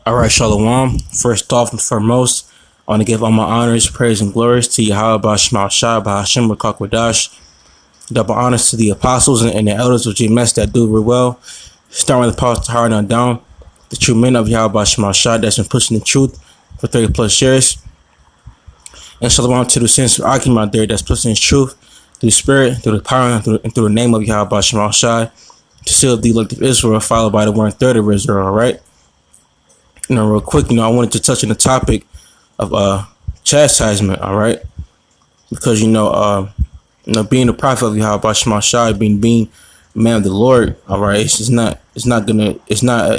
All right, Shalawam. First off and foremost, I want to give all my honors, praise, and glories to Yahawah, Ahchyam, Qadash. Double honors to the apostles and the elders of GMS that do very well. Starting with the Apostle Tahar and on down, the true men of Yahawah that's been pushing the truth for 30 plus years. And Shalawam to the saints of Ahchyam out there that's pushing the truth through the spirit, through the power, and through the name of Yahawah to seal the elect of Israel, followed by the 1/3 of Israel. All right. Real quick, I wanted to touch on the topic of chastisement, all right? Because being a prophet of Yahawashi, being man of the Lord, all right, it's not an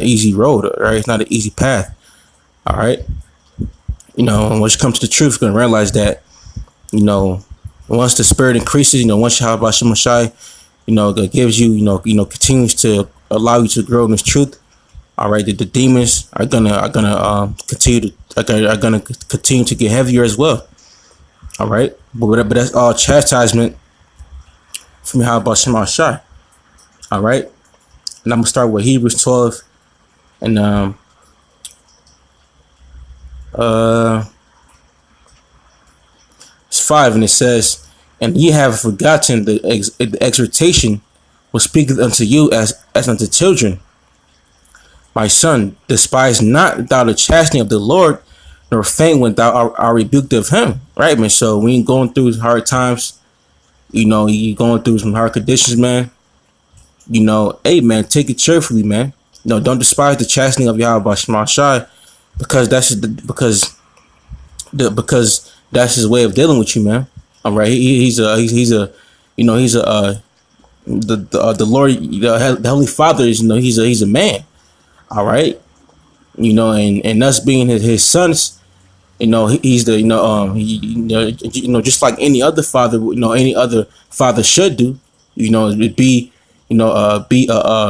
easy road, all right? It's not an easy path, all right? Once you come to the truth, you're gonna realize that, once the spirit increases, once Yahawashi, gives you, continues to allow you to grow in this truth. All right, the demons are gonna continue to get heavier as well. All right, but that's all chastisement from Yahawashi. All right, and I'm gonna start with Hebrews 12 and it's 5, and it says, "And ye have forgotten the exhortation which speaketh unto you as unto children. My son, despise not thou the chastening of the Lord, nor faint when thou art rebuked of him." Right, man. So when you're going through hard times, you're going through some hard conditions, man. Hey, man, take it cheerfully, man. Don't despise the chastening of Yahawashi, because that's his way of dealing with you, man. All right, the Lord, the Holy Father is, he's a man. All right, and us being his sons, he's the just like any other father, any other father should do, be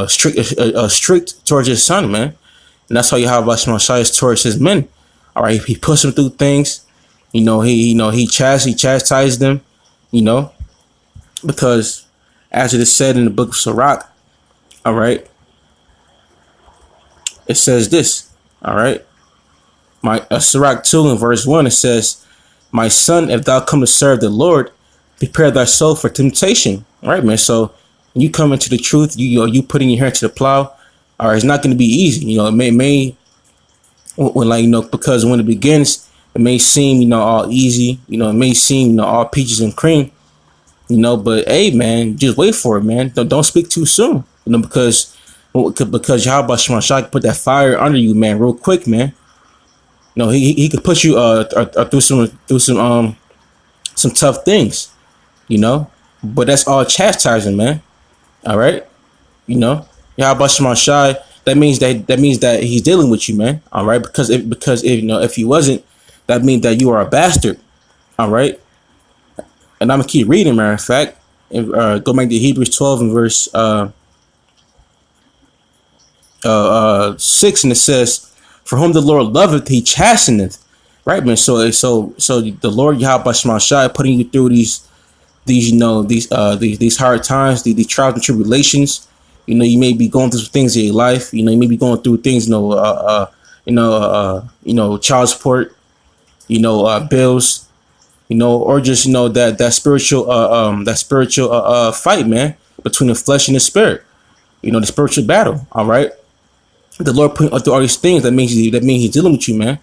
strict towards his son, man. And that's how Yahawashi is towards his men. All right, he pushes them through things, he chastises them, because as it is said in the book of Sirach, all right. It says this, all right. My Sirach 2 and verse 1, it says, "My son, if thou come to serve the Lord, prepare thy soul for temptation." All right, man. So when you come into the truth, you putting your hand to the plow. All right, it's not going to be easy. It may because when it begins, it may seem all easy. It may seem all peaches and cream. But hey, man, just wait for it, man. Don't speak too soon. Because Yahawashi put that fire under you, man, real quick, man. He could put you through some tough things, but that's all chastising, man. All right, Yahawashi, that means that he's dealing with you, man. All right, because if he wasn't, that means that you are a bastard. All right, and I'm gonna keep reading, matter of fact, and go back to Hebrews 12 and verse 6, and it says, "For whom the Lord loveth, he chasteneth." Right, man. So the Lord Yahawashi putting you through these hard times, these trials and tribulations. You may be going through some things in your life. You may be going through things, child support, bills, or just that spiritual fight, man, between the flesh and the spirit. The spiritual battle. All right. The Lord putting through all these things, that means he's dealing with you, man.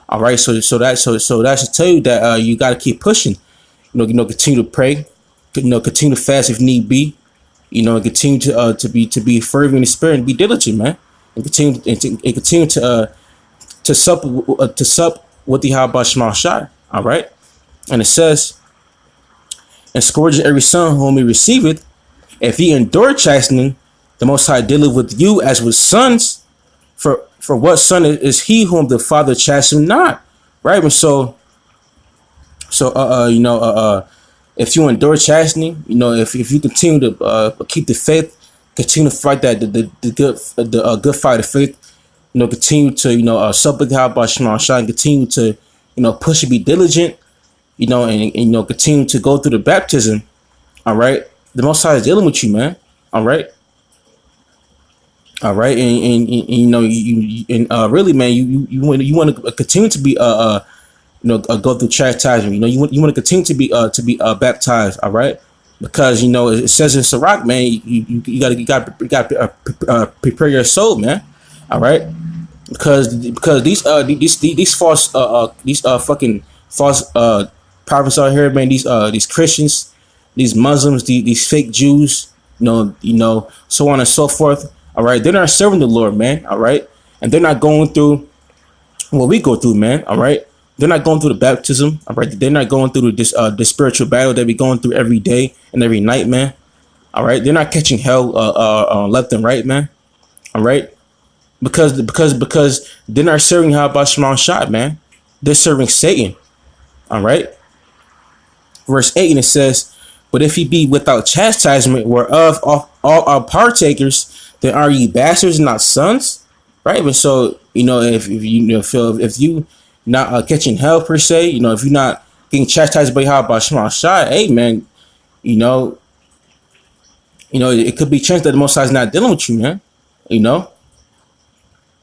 All right, so that should tell you that you got to keep pushing. Continue to pray. Continue to fast if need be. Continue to be fervent in the spirit and be diligent, man. And continue to sup with the Yahawashi. All right, and it says, "And scourging every son whom he receiveth, if he endure chastening, the Most High dealeth with you as with sons. For what son is he whom the Father chasteneth not?" Right? And if you endure chastening, if you continue to keep the faith, continue to fight the good fight of faith, continue to sup with Yahawashi, and continue to push and be diligent, and continue to go through the baptism. All right, the Most High is dealing with you, man. All right. All right, and you know and really, man, you want to continue to be go through chastisement. You know, you want to continue to be baptized. All right, because you know it says in Sirach, man, you got to prepare your soul, man. All right, because these false these fucking false prophets out here, man. These Christians, these Muslims, these fake Jews, so on and so forth. All right, they're not serving the Lord, man. All right, and they're not going through what we go through, man. All right, they're not going through the baptism. All right, they're not going through this spiritual battle that we going through every day and every night, man. All right, they're not catching hell left and right, man. All right, because they're not serving Yahawashi, man. They're serving Satan. All right. Verse 8, and it says, "But if ye be without chastisement, whereof all are partakers, then are ye bastards and not sons?" Right. And so if you not catching hell per se, if you're not getting chastised by Yahawashi, hey man, you know, it could be a chance that the Most High is not dealing with you, man. You know.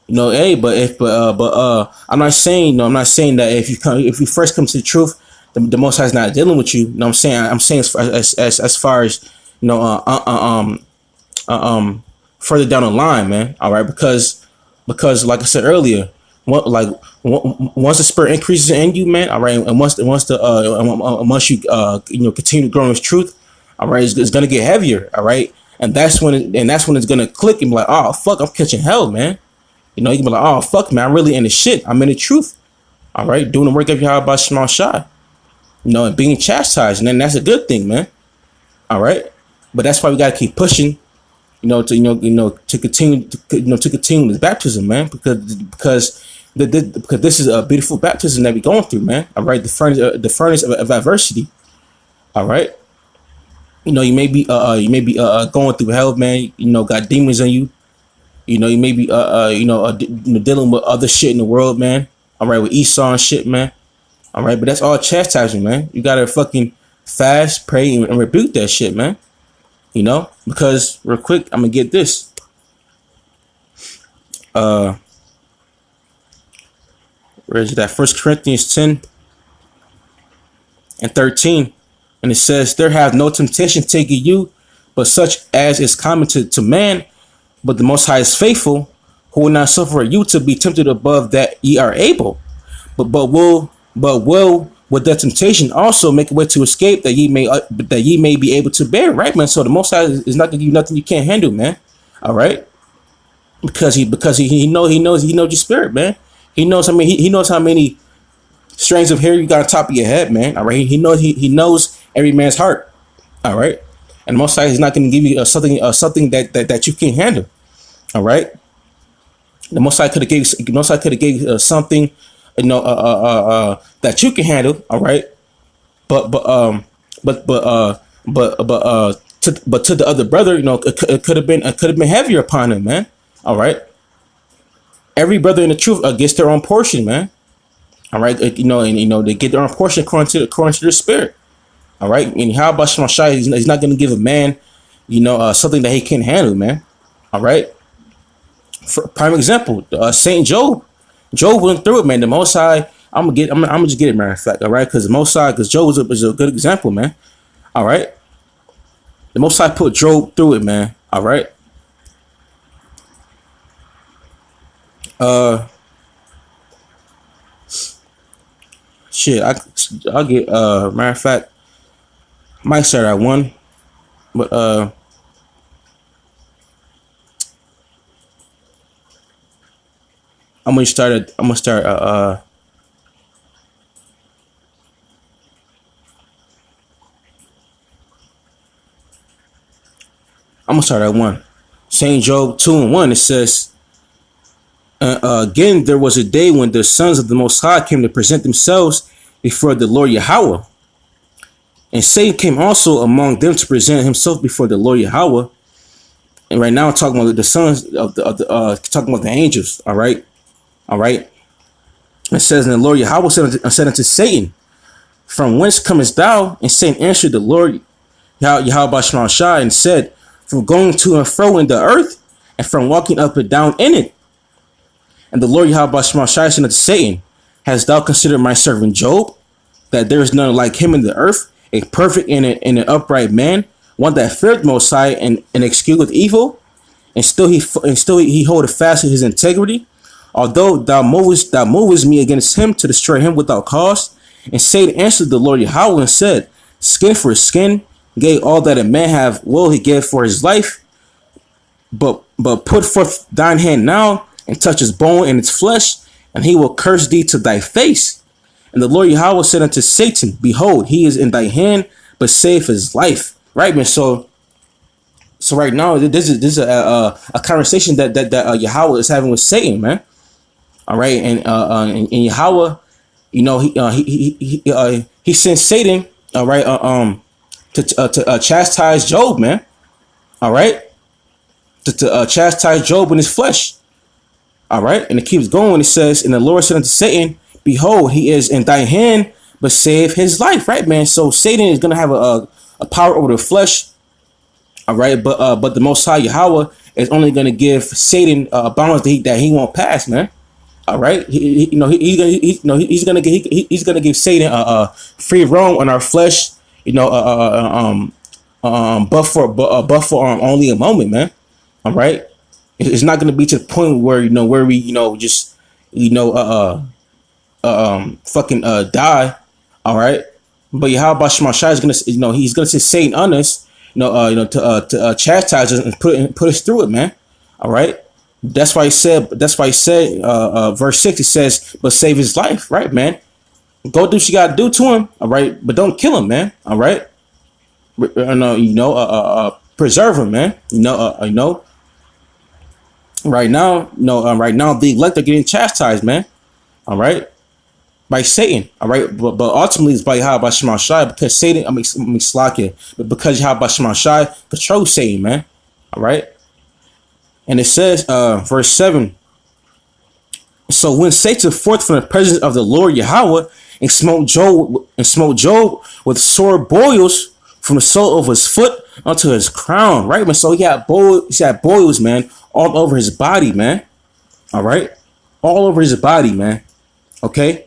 Hey, I'm not saying, that if you first come to the truth, the Most High is not dealing with you. I'm saying as far as further down the line, man. All right, because like I said earlier, once the spirit increases in you, man. All right, and once you continue to grow in His truth, all right, it's gonna get heavier. All right, and that's when it's gonna click and be like, oh fuck, I'm catching hell, man. You can be like, oh fuck, man, I'm really in the shit. I'm in the truth. All right, doing the work of Yahawashi, and being chastised, and then that's a good thing, man. All right, but that's why we gotta keep pushing, to continue, to continue this baptism, man, because this is a beautiful baptism that we're going through, man. All right, the furnace of adversity. All right, you may be going through hell, man. Got demons on you. You may be dealing with other shit in the world, man. All right, with Esau and shit, man. All right, but that's all chastisement, man. You gotta fucking fast, pray, and rebuke that shit, man. Because real quick, I'm gonna get this. Where is that? 1 Corinthians 10:13, and it says, "There have no temptation taken you, but such as is common to man. But the Most High is faithful, who will not suffer you to be tempted above that ye are able, but will with that temptation also make a way to escape, that ye may be able to bear." Right, man. So the Most High is not gonna give you nothing you can't handle, man. All right, because he knows your spirit, man. He knows he knows how many strands of hair you got on top of your head, man. All right, he knows every man's heart. All right, and the Most High is not going to give you something that you can't handle. All right, the Most High could have gave something, that you can handle. All right, but to the other brother, it could have been heavier upon him, man. All right, every brother in the truth gets their own portion, man. All right, they get their own portion according to their spirit. All right, and how about Shemashai? He's not going to give a man, something that he can't handle, man. All right. For prime example, Saint Job. Job went through it, man. The Most High, I'm gonna just get it, matter of fact. All right, because the Most High, because Job was a good example, man. All right, the Most High put Job through it, man. All right. Shit, I'll get matter of fact, might start at 1, but I'm gonna start I'm gonna start at 1. Saint Job 2:1. It says, again, there was a day when the sons of the Most High came to present themselves before the Lord Yahawah. And Satan came also among them to present himself before the Lord Yahawah. And right now I'm talking about the sons of talking about the angels. All right. All right. It says, and the Lord Yahawah said unto Satan, "From whence comest thou?" And Satan answered the Lord Yahawashi and said, "From going to and fro in the earth." and from walking up and down in it. And the Lord Yahawah said unto Satan, hast thou considered my servant Job, that there is none like him in the earth, a perfect and an upright man, one that feared Most High and excuseth evil, and still he holdeth fast to his integrity, although thou movest me against him to destroy him without cause. And Satan answered the Lord Yahawah and said, skin for skin, gave all that a man have will he give for his life, but put forth thine hand now and touch his bone and its flesh, and he will curse thee to thy face. And the Lord Yahawah said unto Satan, behold, he is in thy hand, but save his life. Right, man. So right now, this is a conversation that Yahawah is having with Satan, man. All right, and Yahawah, you know, he sent Satan, all right, to chastise Job, man. All right, to chastise Job in his flesh. All right, and it keeps going. It says, and the Lord said unto Satan, behold, he is in thy hand, but save his life. Right, man. So Satan is gonna have a power over the flesh. All right, but the Most High Yahawah is only gonna give Satan a bounds that he won't pass, man. All right, he's gonna give Satan a free roam on our flesh. You know, but for only a moment, man. All right. It's not going to be to the point where we just fucking die. All right, but Yahawah Shemashai is gonna he's gonna send Satan on us, to chastise us and put us through it, man. All right, that's why he said verse 6, it says, but save his life, right, man. Go do what you gotta do to him, all right, but don't kill him, man. All right, preserve him, man. Right now, the elect are getting chastised, man. All right, by Satan. All right, but ultimately it's by Yahawah Shemashai, because Satan, but because Yahawah Shemashai controls Satan, man. All right, and it says, verse 7. So when Satan forth from the presence of the Lord Yahawah and smote Job with sore boils from the sole of his foot unto his crown, right, man. So he had boils, man, all over his body, man. All right, all over his body, man. Okay,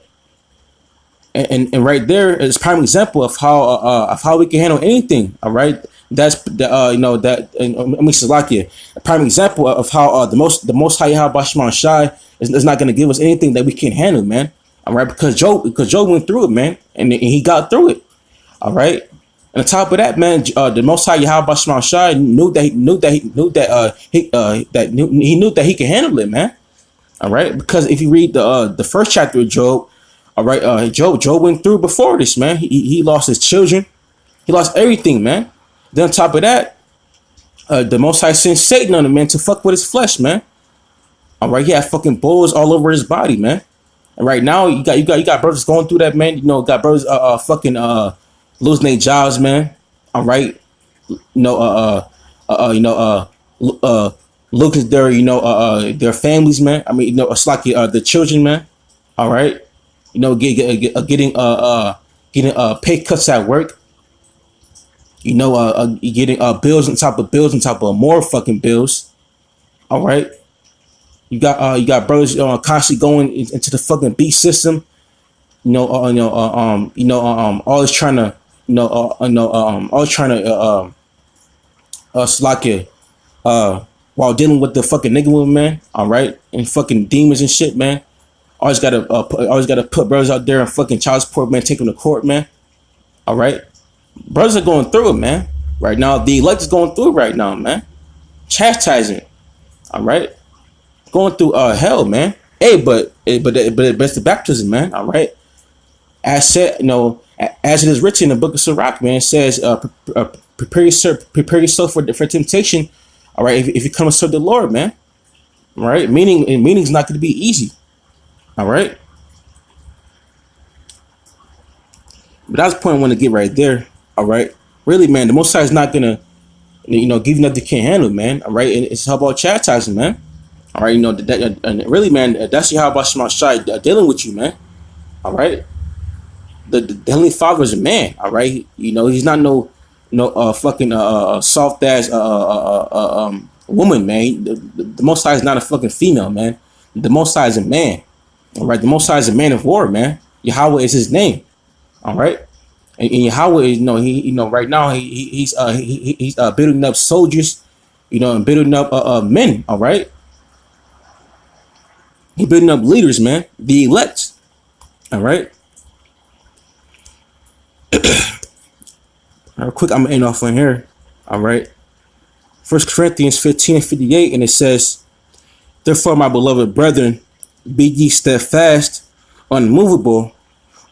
and right there is a prime example of how we can handle anything. All right, that's Salakia, a prime example of how the most High Yahawah Shemashai is not going to give us anything that we can't handle, man. All right, because Job went through it, man, and he got through it. All right. And on top of that, man, the Most High Yahawah Shemashai knew that he could handle it, man. All right, because if you read the first chapter of Job, all right, Job went through before this, man. He lost his children, he lost everything, man. Then on top of that, the Most High sent Satan on him, man, to fuck with his flesh, man. All right, he had fucking bulls all over his body, man. And right now, you got brothers going through that, man. Got brothers fucking losing their jobs, man. All right, looking at their families, man. I mean, it's like the children, man. All right, getting pay cuts at work. Getting bills on top of more fucking bills. All right, you got brothers constantly going into the fucking beat system. Always trying to while dealing with the fucking nigga woman, man. All right, and fucking demons and shit, man. Always gotta put brothers out there and fucking child support, man. Take them to court, man. All right, brothers are going through it, man. Right now, the elect is going through it right now, man. Chastising, all right, going through hell, man. Hey, but it's the baptism, man. All right, as said, as it is written in the book of Sirach, man, it says, prepare yourself for temptation. All right, if you come and serve the Lord, man. All right, meaning it's not going to be easy. All right, but that's the point I want to get right there. All right, really, man, the Most High is not gonna, give you nothing you can't handle, man. All right, and it's how about chastising, man. All right, and really, man, that's how about Shemashai dealing with you, man. All right, the Heavenly Father is a man. All right, he's not no fucking soft ass woman, man. The Most High is not a fucking female, man. The Most High is a man. All right, the Most High is a man of war, man. Yahawah is his name. All right, and Yahawah is, right now he's building up soldiers, and building up men. All right, he's building up leaders, man, the elect. All right. Real quick, I'm gonna end off on here. All right. 1 Corinthians 15:58, and it says, "Therefore, my beloved brethren, be ye steadfast, unmovable,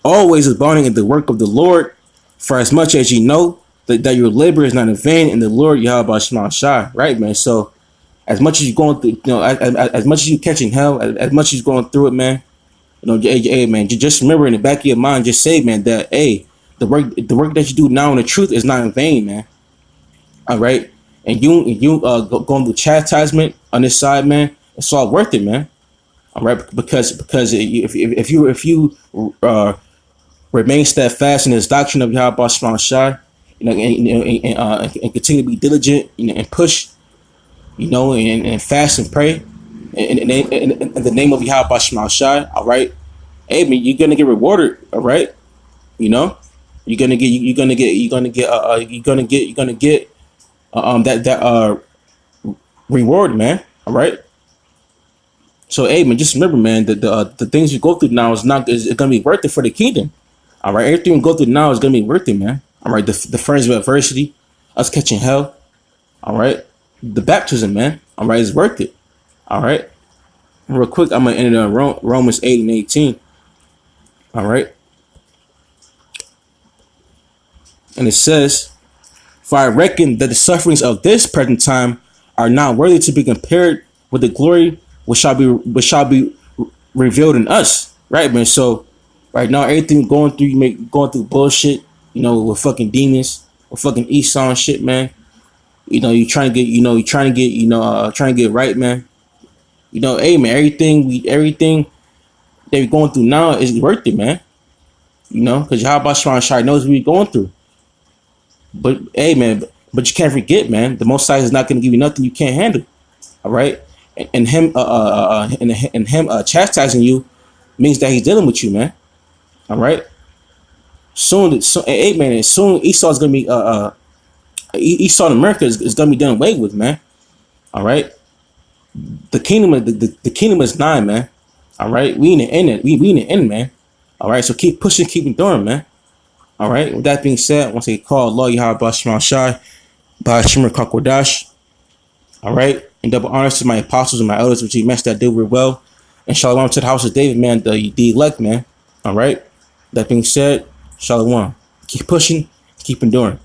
always abounding in the work of the Lord, for as much as ye know that your labor is not in vain in the Lord Yahawashi." Right, man. So, as much as you're going through, as much as you catching hell, as much as you're going through it, man. Hey, man, just remember in the back of your mind, just say, man, that the work that you do now in the truth is not in vain, man. All right, and you going through chastisement on this side, man, it's all worth it, man. All right, because if you remain steadfast in this doctrine of Yahawashi, and continue to be diligent, and push, and fast and pray in the name of Yahawashi, all right, hey, man, you're gonna get rewarded, all right, you're gonna get that reward, man, all right. So, hey, man, just remember, man, that the things you go through now is gonna be worth it for the kingdom, all right. Everything you go through now is gonna be worth it, man, all right. The friends of adversity, us catching hell, all right. The baptism, man, all right, is worth it, all right. Real quick, I'm gonna end it on Romans 8:18. All right. And it says, "For I reckon that the sufferings of this present time are not worthy to be compared with the glory which shall be revealed in us." Right, man. So right now, everything going through bullshit, with fucking demons, with fucking Esau and shit, man. You trying to get right, man. Hey, man, everything that we're going through now is worth it, man. Because Yahawashi knows what we're going through. But hey, man, but you can't forget, man, the Most High is not going to give you nothing you can't handle. All right, and him chastising you means that he's dealing with you, man. All right. Soon, hey, man, soon Esau's gonna be Esau in America is gonna be done away with, man. All right. The kingdom is nigh, man. All right, we in the end. We in the end, man. All right, so keep pushing, keep enduring, man. All right. With that being said, once I call Allah Yahawashi by Qadash. All right, and double honors to my apostles and my elders, which he mentioned that did real well, and Shalawam to the house of David, man, the elect, man. All right. That being said, Shalawam. Keep pushing, keep enduring.